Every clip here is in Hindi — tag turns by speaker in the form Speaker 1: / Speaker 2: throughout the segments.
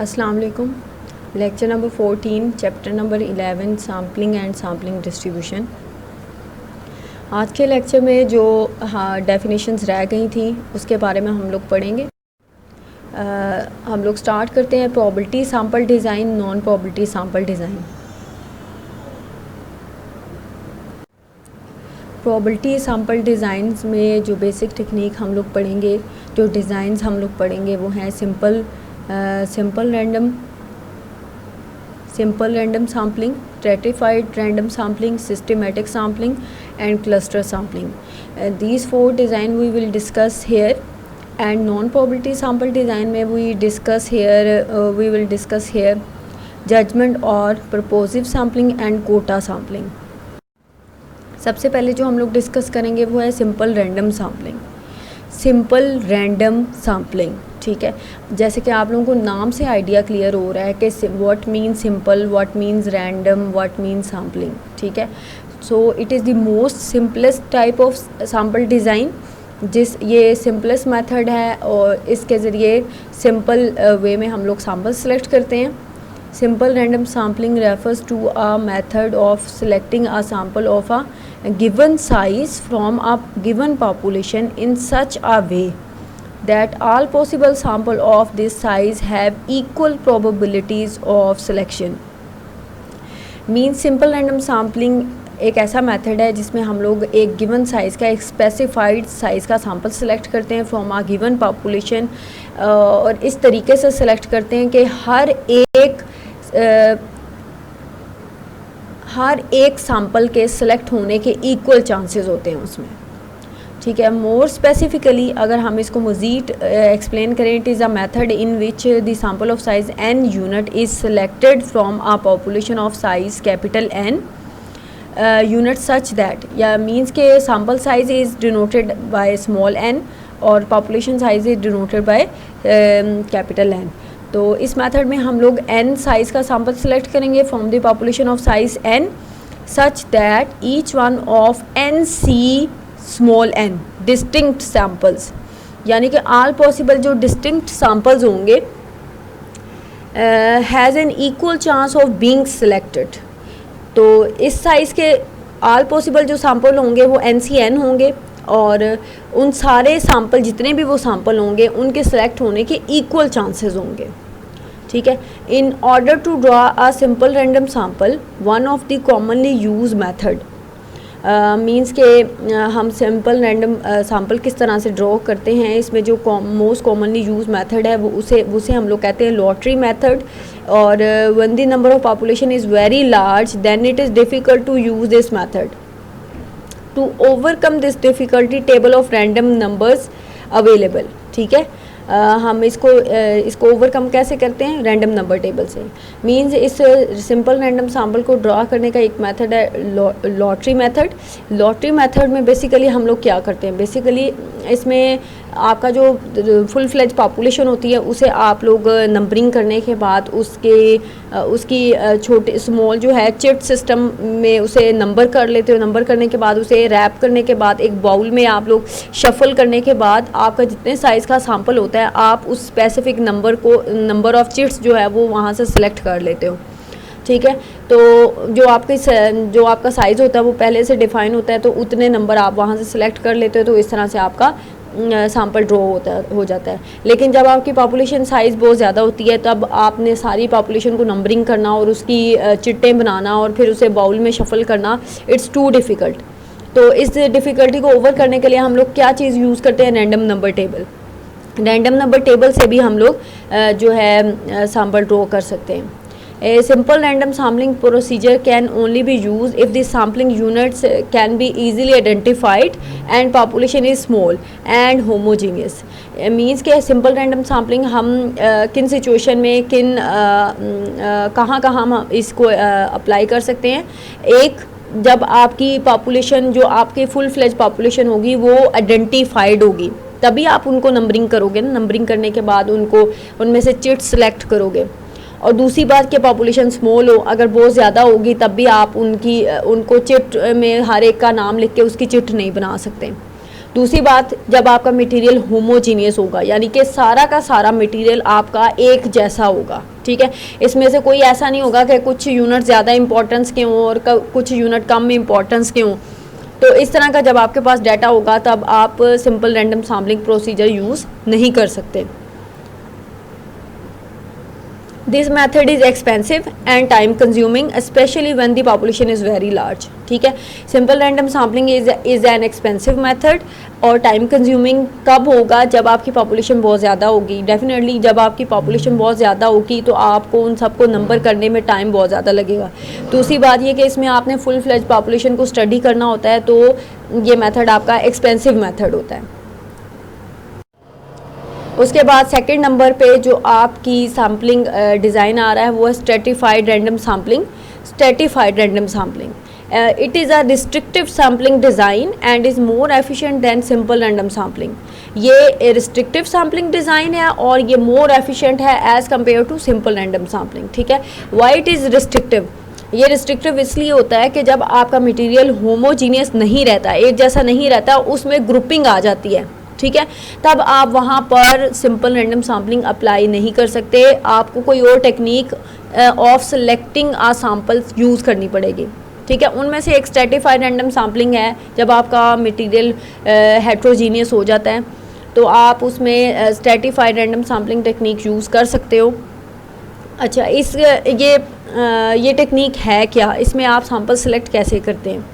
Speaker 1: अस्सलाम वालेकुम। Lecture number 14 chapter number 11 sampling and sampling distribution. आज के लेक्चर में जो डेफिनेशंस रह गई थी उसके बारे में हम लोग पढ़ेंगे। हम लोग स्टार्ट करते हैं probability sample design, non probability sample design. Probability sample designs में जो बेसिक टेक्निक हम लोग पढ़ेंगे, जो डिज़ाइंस हम लोग पढ़ेंगे वो हैं simple random sampling, stratified random sampling, systematic sampling and cluster sampling. These four design we will discuss here, and non-probability sample design में we will discuss here judgment और purposive sampling and quota sampling. सबसे पहले जो हम लोग डिस्कस करेंगे वो है सिंपल रैंडम सैम्पलिंग. ठीक है, जैसे कि आप लोगों को नाम से आइडिया क्लियर हो रहा है कि what means simple, what means random, what means sampling. ठीक है, so it is the most simplest type of sample design. ये सिंपलेस्ट मेथड है और इसके ज़रिए सिंपल वे में हम लोग सैम्पल सेलेक्ट करते हैं. Simple random sampling refers to a method of selecting a sample of a given size from a given population in such a way that all possible sample of this size have equal probabilities of selection. Means simple random sampling एक ऐसा मेथड है जिसमें हम लोग एक गिवन साइज़ का, एक स्पेसिफाइड साइज़ का सैम्पल सेलेक्ट करते हैं फ्रॉम आ गिवन पॉपुलेशन, और इस तरीके से सेलेक्ट करते हैं कि हर एक सैम्पल के सिलेक्ट होने के इक्वल चांसेस होते हैं उसमें. ठीक है, मोर स्पेसिफिकली अगर हम इसको मज़ीद एक्सप्लेन करें, it is a method in which the sample of size n unit is selected from a population of size capital N unit such that, या मीन्स के sample size is denoted by small n और population size is denoted by capital N. तो इस मेथड में हम लोग n साइज़ का सैम्पल सेलेक्ट करेंगे from the population of size n such that each one of nc small n distinct samples, यानी कि ऑल पॉसिबल जो डिस्टिंक्ट सैम्पल्स होंगे has an equal chance of being selected. तो इस साइज़ के ऑल पॉसिबल जो सैम्पल होंगे वो NCN होंगे और उन सारे सैम्पल जितने भी वो सैम्पल होंगे उनके सेलेक्ट होने के इक्वल चांसेस होंगे. ठीक है, in order to draw a simple random sample, one of the commonly use method means के हम सिंपल रैंडम सैम्पल किस तरह से ड्रॉ करते हैं, इसमें जो मोस्ट कॉमनली यूज मेथड है वो उसे हम लोग कहते हैं लॉटरी मेथड. और when the number of population is very large then it is difficult to use this method. To overcome this difficulty table of random numbers available. ठीक है, हम इसको ओवरकम कैसे करते हैं, रैंडम नंबर टेबल से. मींस इस सिंपल रैंडम सैम्पल को ड्रा करने का एक मेथड है लॉटरी मेथड में बेसिकली हम लोग क्या करते हैं, बेसिकली इसमें आपका जो फुल फ्लेज पॉपुलेशन होती है उसे आप लोग नंबरिंग करने के बाद उसकी छोटे स्मॉल जो है चिट सिस्टम में उसे नंबर कर लेते हो. नंबर करने के बाद उसे रैप करने के बाद एक बाउल में आप लोग शफल करने के बाद आपका जितने साइज़ का सैम्पल होता है आप उस स्पेसिफिक नंबर ऑफ चिट्स जो है वो वहाँ से सिलेक्ट कर लेते हो. ठीक है, तो जो आपका साइज़ होता है वो पहले से डिफ़ाइन होता है, तो उतने नंबर आप वहाँ से सिलेक्ट कर लेते हो, तो इस तरह से आपका सैम्पल ड्रॉ हो जाता है. लेकिन जब आपकी पॉपुलेशन साइज़ बहुत ज़्यादा होती है तब आपने सारी पॉपुलेशन को नंबरिंग करना और उसकी चिट्टें बनाना और फिर उसे बाउल में शफल करना, इट्स टू डिफ़िकल्ट. तो इस डिफ़िकल्टी को ओवर करने के लिए हम लोग क्या चीज़ यूज़ करते हैं, रैंडम नंबर टेबल से भी हम लोग जो है सैम्पल ड्रॉ कर सकते हैं. A simple random sampling procedure can only be used if the sampling units can be easily identified and population is small and homogeneous. Means के simple random sampling हम किन सिचुएशन में कहाँ हम इसको अप्लाई कर सकते हैं. एक, जब आपकी पॉपुलेशन जो आपकी फुल फ्लेज पॉपुलेशन होगी वो आइडेंटिफाइड होगी तभी आप उनको नंबरिंग करोगे. नंबरिंग करने के बाद उनमें से चिट सेलेक्ट करोगे. और दूसरी बात कि पॉपुलेशन स्मॉल हो, अगर बहुत ज़्यादा होगी तब भी आप उनको चिट में हर एक का नाम लिख के उसकी चिट नहीं बना सकते. दूसरी बात, जब आपका मटेरियल होमोजीनियस होगा, यानी कि सारा का सारा मटेरियल आपका एक जैसा होगा, ठीक है। इसमें से कोई ऐसा नहीं होगा कि कुछ यूनिट ज़्यादा इंपॉर्टेंस के हों और कुछ यूनिट कम इंपॉर्टेंस के हों। तो इस तरह का जब आपके पास डाटा होगा तब आप simple random sampling procedure use नहीं कर सकते। This method is expensive and time consuming specially when the population is very large, ठीक है। Simple random sampling is an expensive method और टाइम कंज्यूमिंग कब होगा, जब आपकी पॉपुलेशन बहुत ज़्यादा होगी। डेफिनेटली जब आपकी पॉपुलेशन बहुत ज़्यादा होगी तो आपको उन सबको नंबर करने में टाइम बहुत ज़्यादा लगेगा। दूसरी बात ये कि इसमें आपने फुल फ्लेज पॉपुलेशन को स्टडी करना होता है, तो ये मेथड आपका एक्सपेंसिव मेथड होता है। उसके बाद सेकंड नंबर पे जो आपकी सैम्पलिंग डिज़ाइन आ रहा है वो है stratified random sampling. Stratified random sampling it is a restrictive sampling design and is more efficient than simple random sampling. ये रिस्ट्रिक्टिव सैम्पलिंग डिज़ाइन है और ये मोर एफिशिएंट है as compare to simple random sampling, ठीक है। Why it is restrictive? ये रिस्ट्रिक्टिव इसलिए होता है कि जब आपका मटेरियल होमोजीनियस नहीं रहता, एक जैसा नहीं रहता, उसमें ग्रुपिंग आ जाती है, ठीक है, तब आप वहाँ पर सिंपल रैंडम सैम्पलिंग अप्लाई नहीं कर सकते। आपको कोई और technique of selecting a samples use करनी पड़ेगी, ठीक है। उनमें से एक स्ट्रेटिफाइड रैंडम सैम्पलिंग है, जब आपका मटेरियल हेट्रोजीनियस हो जाता है तो आप उसमें stratified random sampling technique use कर सकते हो। अच्छा, ये टेक्निक है क्या, इसमें आप सैम्पल सेलेक्ट कैसे करते हैं?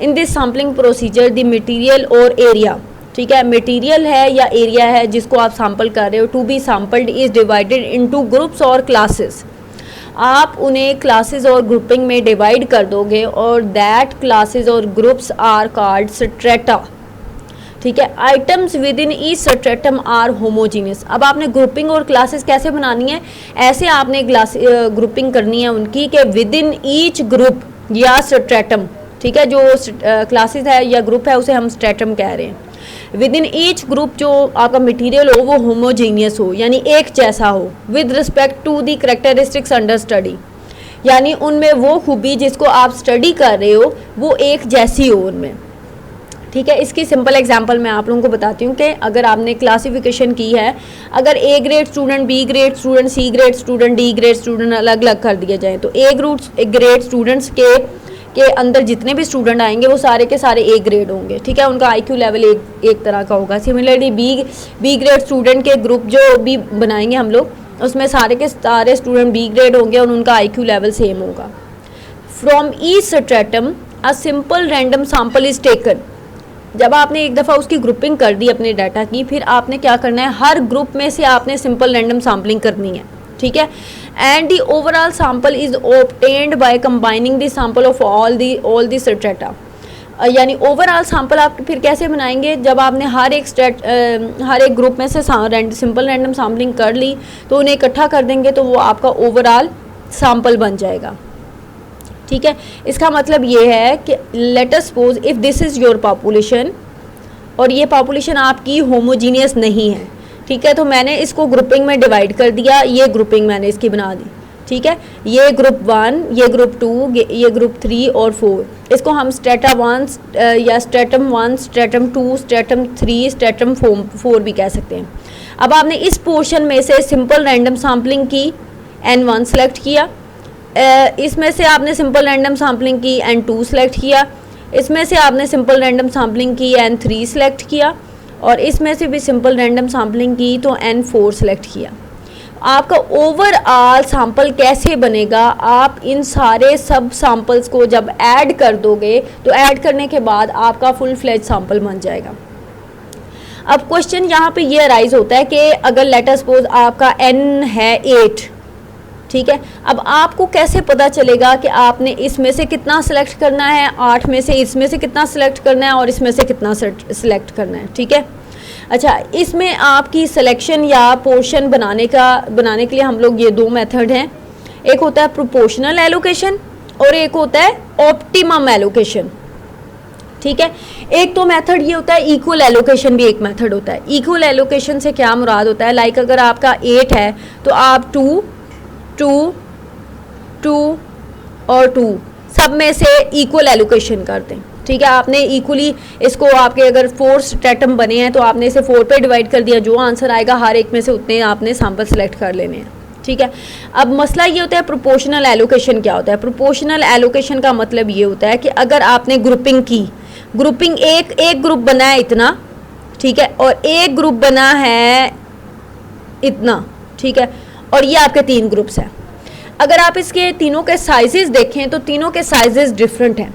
Speaker 1: In this sampling procedure the material और एरिया, ठीक है, मटेरियल है या एरिया है जिसको आप सैम्पल कर रहे हो, to be sampled is divided into groups और क्लासेस। आप उन्हें क्लासेस और ग्रुपिंग में डिवाइड कर दोगे और दैट क्लासेस और ग्रुप्स आर कॉल्ड स्ट्रेटा, ठीक है। Items within each stratum are homogeneous. अब आपने ग्रुपिंग और क्लासेस कैसे बनानी है, ऐसे आपने ग्रुपिंग करनी है उनकी कि विद इन ईच ग्रुप या स्ट्रेटम, ठीक है, जो क्लासेस है या ग्रुप है उसे हम स्ट्रेटम कह रहे हैं। विद इन ईच ग्रुप जो आपका मटेरियल हो वो होमोजीनियस हो, यानी एक जैसा हो, with respect to the characteristics under study, यानी उनमें वो खूबी जिसको आप स्टडी कर रहे हो वो एक जैसी हो उनमें, ठीक है। इसकी सिंपल एग्जांपल मैं आप लोगों को बताती हूँ कि अगर आपने क्लासिफिकेशन की है, अगर A grade student, B grade student, C grade student, D grade student अलग अलग कर दिए जाएँ, तो ए ग्रेड स्टूडेंट्स के अंदर जितने भी स्टूडेंट आएंगे वो सारे के सारे ए ग्रेड होंगे, ठीक है, उनका आईक्यू लेवल एक तरह का होगा। सिमिलरली बी ग्रेड स्टूडेंट के ग्रुप जो भी बनाएंगे हम लोग, उसमें सारे के सारे स्टूडेंट बी ग्रेड होंगे और उनका आईक्यू लेवल सेम होगा। From each stratum a simple random sample is taken. जब आपने एक दफ़ा उसकी ग्रुपिंग कर दी अपने डाटा की, फिर आपने क्या करना है, हर ग्रुप में से आपने सिंपल रैंडम सैम्पलिंग करनी है, ठीक है। And the overall sample is obtained by combining the sample of all the strata. यानी ओवरऑल सैम्पल आप फिर कैसे बनाएंगे, जब आपने हर एक ग्रुप में से सिंपल रैंडम सैम्पलिंग कर ली तो उन्हें इकट्ठा कर देंगे तो वो आपका ओवरऑल सैम्पल बन जाएगा, ठीक है। इसका मतलब ये है कि let us suppose if this is your population और ये पॉपुलेशन आपकी होमोजीनियस नहीं है, ठीक है, तो मैंने इसको ग्रुपिंग में डिवाइड कर दिया, ये ग्रुपिंग मैंने इसकी बना दी, ठीक है। ये ग्रुप 1, ये ग्रुप 2, ये ग्रुप 3 और 4, इसको हम स्ट्रेटा 1 या स्ट्रेटम 1, स्ट्रेटम 2, स्ट्रेटम 3, स्ट्रेटम 4 भी कह सकते हैं। अब आपने इस पोर्शन में से सिंपल रैंडम सैम्पलिंग की, N1 सेलेक्ट किया, इसमें से आपने सिंपल रैंडम सैम्पलिंग की, N2 सेलेक्ट किया, इसमें से आपने सिंपल रैंडम सैम्पलिंग की, N3 सेलेक्ट किया, और इसमें से भी सिंपल रैंडम सैम्पलिंग की तो N4 सेलेक्ट किया। आपका ओवरऑल सैम्पल कैसे बनेगा, आप इन सारे सब सैम्पल्स को जब ऐड कर दोगे तो ऐड करने के बाद आपका फुल फ्लेज सैम्पल बन जाएगा। अब क्वेश्चन यहाँ पे ये अराइज होता है कि अगर लेट अस सपोज आपका N है 8, ठीक है, अब आपको कैसे पता चलेगा कि आपने इसमें से कितना सेलेक्ट करना है, 8 में से इसमें से कितना सेलेक्ट करना है और इसमें से कितना सेलेक्ट करना है, ठीक है। अच्छा, इसमें आपकी सिलेक्शन या पोर्शन बनाने के लिए हम लोग ये दो मेथड हैं, एक होता है प्रोपोर्शनल एलोकेशन और एक होता है ऑप्टिमम एलोकेशन, ठीक है। एक तो मेथड ये होता है, इक्वल एलोकेशन भी एक मेथड होता है। इक्वल एलोकेशन से क्या मुराद होता है, लाइक अगर आपका 8 है तो आप 2, 2, 2 और 2 सब में से इक्वल एलोकेशन कर दें, ठीक है, आपने इक्वली इसको, आपके अगर 4 स्ट्रेटम बने हैं तो आपने इसे 4 पे डिवाइड कर दिया, जो आंसर आएगा हर एक में से उतने आपने सैंपल सेलेक्ट कर लेने हैं। ठीक है, अब मसला ये होता है प्रोपोर्शनल एलोकेशन क्या होता है। प्रोपोर्शनल एलोकेशन का मतलब ये होता है कि अगर आपने ग्रुपिंग की, ग्रुपिंग एक ग्रुप बना है इतना, ठीक है, और एक ग्रुप बना है इतना, ठीक है, और ये आपके 3 ग्रुप्स हैं। अगर आप इसके तीनों के साइजेस देखें तो तीनों के साइजेस डिफरेंट हैं।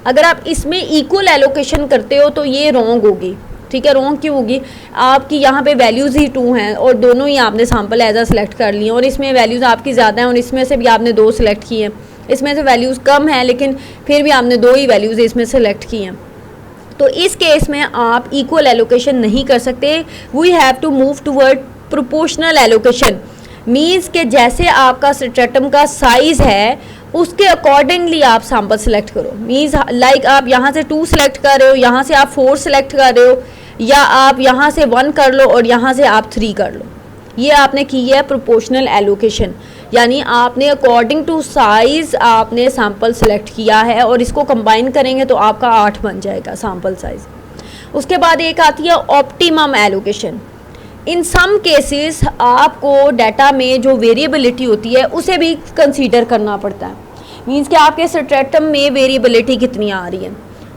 Speaker 1: अगर आप इसमें इक्वल एलोकेशन करते हो तो ये रॉन्ग होगी। ठीक है, रॉन्ग क्यों होगी, आपकी यहाँ पे वैल्यूज़ ही 2 हैं और दोनों ही आपने सैम्पल एज आ सेलेक्ट कर लिए, और इसमें वैल्यूज़ आपकी ज़्यादा हैं और इसमें से भी आपने 2 सेलेक्ट किए हैं, इसमें से वैल्यूज़ कम हैं लेकिन फिर भी आपने 2 ही वैल्यूज़ इसमें सेलेक्ट की हैं। तो इस केस में आप इक्वल एलोकेशन नहीं कर सकते, we have to move toward proportional allocation. Means के जैसे आपका स्ट्रेटम का साइज़ है उसके अकॉर्डिंगली आप सैम्पल सेलेक्ट करो। मीन्स लाइक आप यहाँ से 2 सेलेक्ट कर रहे हो, यहाँ से आप 4 सेलेक्ट कर रहे हो, या आप यहाँ से 1 कर लो और यहाँ से आप 3 कर लो। ये आपने की है प्रोपोर्शनल एलोकेशन, यानी आपने अकॉर्डिंग टू साइज़ आपने सैम्पल सेलेक्ट किया है और इसको कंबाइन करेंगे तो आपका 8 बन जाएगा सैम्पल साइज़। उसके बाद एक आती है ऑप्टिमम एलोकेशन। इन सम केसेस आपको डाटा में जो वेरिएबिलिटी होती है उसे भी कंसीडर करना पड़ता है। मीन्स कि आपके स्ट्रेटम में वेरिएबिलिटी कितनी आ रही है,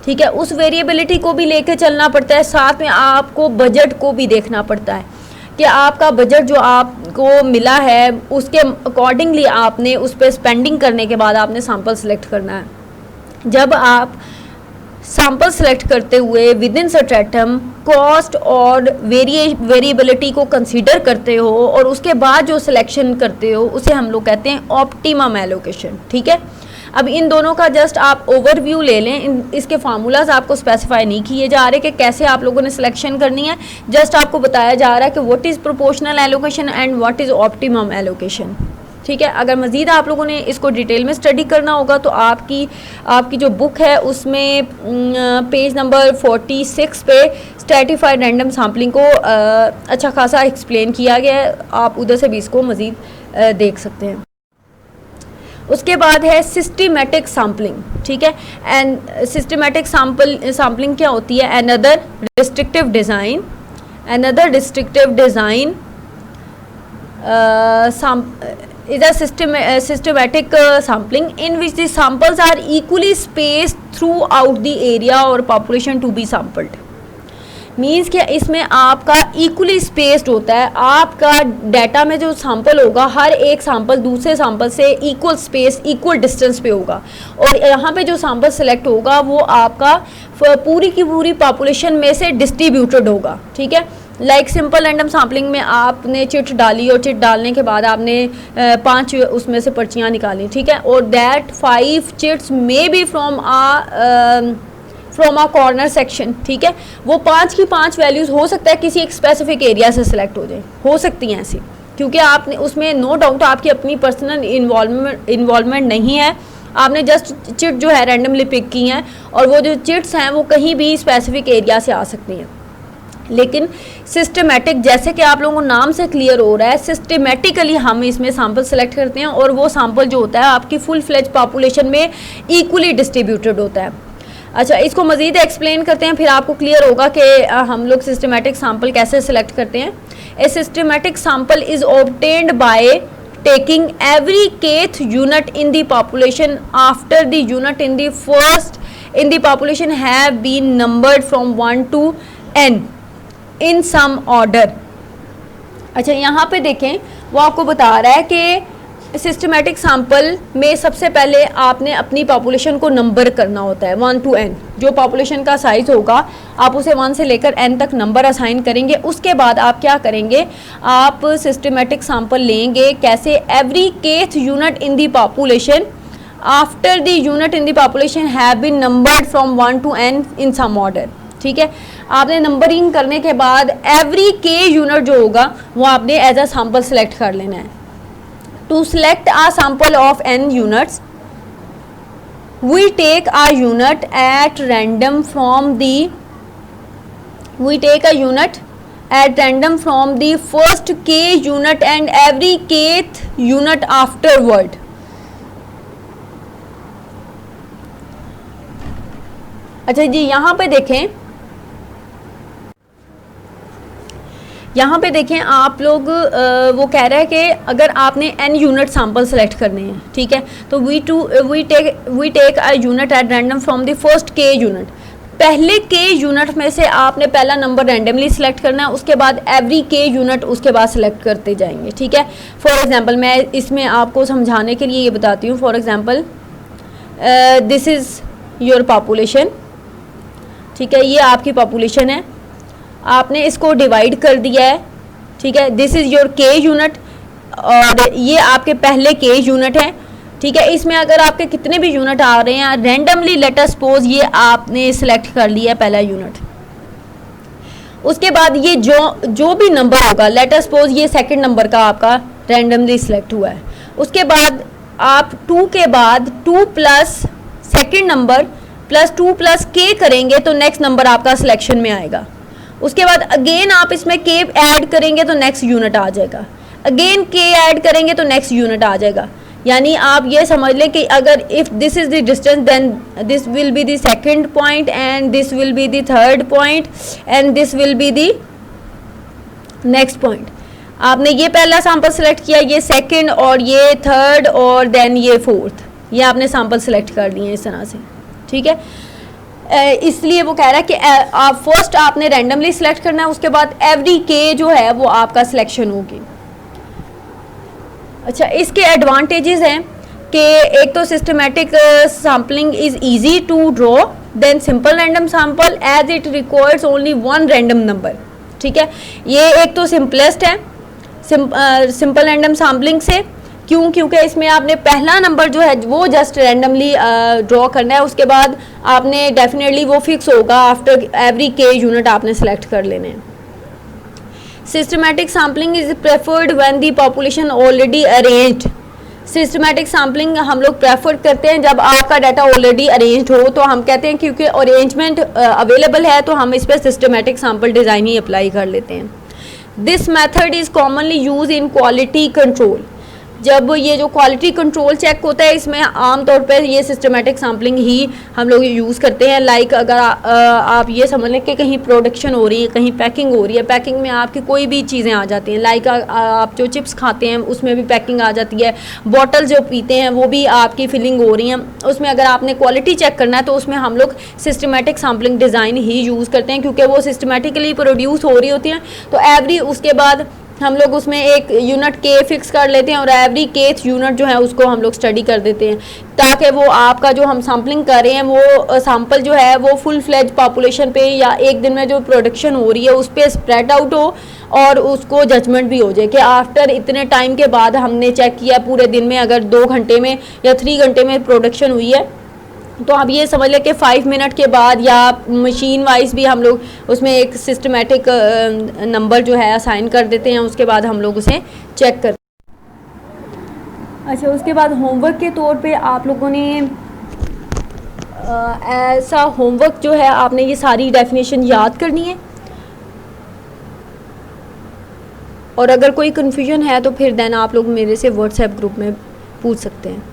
Speaker 1: ठीक है, उस वेरिएबिलिटी को भी लेके चलना पड़ता है। साथ में आपको बजट को भी देखना पड़ता है कि आपका बजट जो आपको मिला है उसके अकॉर्डिंगली आपने उस पर स्पेंडिंग करने के बाद आपने सैम्पल सेलेक्ट करना है। जब आप सैम्पल सेलेक्ट करते हुए विद इन स्ट्रेटम कॉस्ट और वेरिएबिलिटी को कंसीडर करते हो और उसके बाद जो सिलेक्शन करते हो उसे हम लोग कहते हैं ऑप्टिमम एलोकेशन। ठीक है, अब इन दोनों का जस्ट आप ओवरव्यू ले लें। इसके फार्मूलाज आपको स्पेसिफाई नहीं किए जा रहे कि कैसे आप लोगों ने सिलेक्शन करनी है, जस्ट आपको बताया जा रहा है कि what is proportional allocation and what is optimum allocation. ठीक है, अगर मज़ीद आप लोगों ने इसको डिटेल में स्टडी करना होगा तो आपकी जो बुक है उसमें पेज नंबर 46 पे स्ट्रैटिफाइड रैंडम सैम्पलिंग को अच्छा खासा एक्सप्लेन किया गया है, आप उधर से भी इसको मज़ीद देख सकते हैं। उसके बाद है सिस्टमेटिक सैम्पलिंग। ठीक है, एंड सिस्टमेटिक सैम्पलिंग क्या होती है, another restrictive design is a systematic sampling in which the samples are equally spaced throughout the area or population to be sampled। Means कि इसमें आपका इक्वली स्पेस्ड होता है, आपका डाटा में जो सैंपल होगा हर एक सैंपल दूसरे सैंपल से इक्वल स्पेस इक्वल डिस्टेंस पे होगा, और यहाँ पे जो सैंपल सेलेक्ट होगा वो आपका पूरी की पूरी पॉपुलेशन में से डिस्ट्रीब्यूटेड होगा। ठीक है, लाइक सिंपल रैंडम सैम्पलिंग में आपने चिट डाली और चिट डालने के बाद आपने 5 उसमें से पर्चियाँ निकाली। ठीक है, और that 5 chits may be from a corner section. ठीक है, वो 5 की 5 वैल्यूज़ हो सकता है किसी एक स्पेसिफिक एरिया से सिलेक्ट हो जाए, हो सकती हैं ऐसी, क्योंकि आपने उसमें नो डाउट आपकी अपनी पर्सनल इन्वॉल्वमेंट नहीं है, आपने जस्ट चिट जो है रैंडमली पिक की हैं और वो जो चिट्स हैं वो कहीं भी स्पेसिफिक एरिया से आ सकती हैं। लेकिन सिस्टमेटिक, जैसे कि आप लोगों को नाम से क्लियर हो रहा है, सिस्टमेटिकली हम इसमें सैंपल सेलेक्ट करते हैं और वो सैंपल जो होता है आपकी फुल फ्लेज पॉपुलेशन में इक्वली डिस्ट्रीब्यूटेड होता है। अच्छा, इसको मज़ीद एक्सप्लेन करते हैं, फिर आपको क्लियर होगा कि हम लोग सिस्टमेटिक सैंपल कैसे सिलेक्ट करते हैं। A systematic sample is obtained by taking every kth unit in the population after the unit in the first in the population have been numbered from 1 to n in some order। अच्छा, यहाँ पे देखें वो आपको बता रहा है कि सिस्टमेटिक सैंपल में सबसे पहले आपने अपनी पॉपुलेशन को नंबर करना होता है 1 to n। जो पॉपुलेशन का साइज़ होगा आप उसे 1 से लेकर n तक नंबर असाइन करेंगे। उसके बाद आप क्या करेंगे, आप सिस्टमेटिक सैंपल लेंगे। कैसे, every kth unit in the population after the unit in the population have been numbered from 1 to n in some order. ठीक है, आपने नंबरिंग करने के बाद एवरी k यूनिट जो होगा वो आपने एज अ सैंपल सेलेक्ट कर लेना है। To select a sample of n units, we take a unit at random from the first k unit and every kth unit afterward। अच्छा जी, यहाँ पे देखें, यहाँ पे देखें आप लोग, वो कह रहा है कि अगर आपने n यूनिट सैंपल सेलेक्ट करने हैं, ठीक है, तो we take a unit at random from the first k unit. पहले k यूनिट में से आपने पहला नंबर रैंडमली सिलेक्ट करना है, उसके बाद एवरी k यूनिट उसके बाद सिलेक्ट करते जाएंगे, ठीक है। फॉर एग्जांपल मैं इसमें आपको समझाने के लिए ये बताती हूँ। For example this is your population, ठीक है, ये आपकी पॉपुलेशन है, आपने इसको डिवाइड कर दिया है, ठीक है। This is your k unit और ये आपके पहले k यूनिट है, ठीक है। इसमें अगर आपके कितने भी यूनिट आ रहे हैं रैंडमली, लेट अस सपोज ये आपने सिलेक्ट कर लिया है पहला यूनिट, उसके बाद ये जो भी नंबर होगा, लेट अस सपोज ये सेकंड नंबर का आपका रैंडमली सिलेक्ट हुआ है, उसके बाद आप 2 के बाद 2 plus second number plus 2 plus k करेंगे तो नेक्स्ट नंबर आपका सिलेक्शन में आएगा। उसके बाद अगेन आप इसमें k ऐड करेंगे तो नेक्स्ट यूनिट आ जाएगा, अगेन k ऐड करेंगे तो नेक्स्ट यूनिट आ जाएगा। यानी आप ये समझ लें कि अगर if this is the distance then this will be the second point and this will be the third point and this will be the next point. आपने ये पहला सैंपल सेलेक्ट किया, ये सेकंड और ये थर्ड और देन ये फोर्थ, ये आपने सैंपल सेलेक्ट कर लिए इस तरह से, ठीक है। इसलिए वो कह रहा है कि आप फर्स्ट आपने रैंडमली सिलेक्ट करना है, उसके बाद एवरी k जो है वो आपका सिलेक्शन होगी। अच्छा, इसके एडवांटेजेस हैं कि एक तो systematic sampling is easy to draw then simple random sample as it requires only one random number, ठीक है। ये एक तो सिंपलेस्ट है सिंपल रैंडम सैम्पलिंग से, क्योंकि इसमें आपने पहला नंबर जो है वो जस्ट रैंडमली ड्रॉ करना है, उसके बाद आपने डेफिनेटली वो फिक्स होगा आफ्टर एवरी k यूनिट आपने सेलेक्ट कर लेने हैं। Systematic sampling is preferred when the population already arranged. Systematic sampling हम लोग प्रेफर करते हैं जब आपका डाटा ऑलरेडी अरेंज्ड हो, तो हम कहते हैं क्योंकि अरेंजमेंट अवेलेबल है तो हम इस पर सिस्टमेटिक सैम्पल डिज़ाइन ही अप्लाई कर लेते हैं। This method is commonly use in quality control. जब ये जो क्वालिटी कंट्रोल चेक होता है इसमें आमतौर पर ये सिस्टमेटिक सैम्पलिंग ही हम लोग यूज़ करते हैं। लाइक अगर आप ये समझ लें कि कहीं प्रोडक्शन हो रही है, कहीं पैकिंग हो रही है, पैकिंग में आपकी कोई भी चीज़ें आ जाती हैं, लाइक आप जो चिप्स खाते हैं उसमें भी पैकिंग आ जाती है, बॉटल जो पीते हैं वो भी आपकी फिलिंग हो रही हैं, उसमें अगर आपने क्वालिटी चेक करना है तो उसमें हम लोग सिस्टमेटिक सैम्पलिंग डिज़ाइन ही यूज़ करते हैं क्योंकि वो सिस्टमेटिकली प्रोड्यूस हो रही होती हैं। तो एवरी उसके बाद हम लोग उसमें एक यूनिट k फिक्स कर लेते हैं और एवरी kth यूनिट जो है उसको हम लोग स्टडी कर देते हैं ताकि वो आपका जो हम सैम्पलिंग कर रहे हैं वो सैंपल जो है वो फुल फ्लेज पॉपुलेशन पे या एक दिन में जो प्रोडक्शन हो रही है उस पर स्प्रेड आउट हो और उसको जजमेंट भी हो जाए कि आफ्टर इतने टाइम के बाद हमने चेक किया पूरे दिन में अगर 2 घंटे में या 3 घंटे में प्रोडक्शन हुई है तो आप ये समझ लें कि 5 मिनट के बाद या मशीन वाइज भी हम लोग उसमें एक सिस्टमेटिक नंबर जो है असाइन कर देते हैं, उसके बाद हम लोग उसे चेक करते हैं। अच्छा, उसके बाद होमवर्क के तौर पे आप लोगों ने ऐसा होमवर्क जो है आपने ये सारी डेफिनेशन याद करनी है और अगर कोई कन्फ्यूजन है तो फिर देन आप लोग मेरे से व्हाट्सएप ग्रुप में पूछ सकते हैं।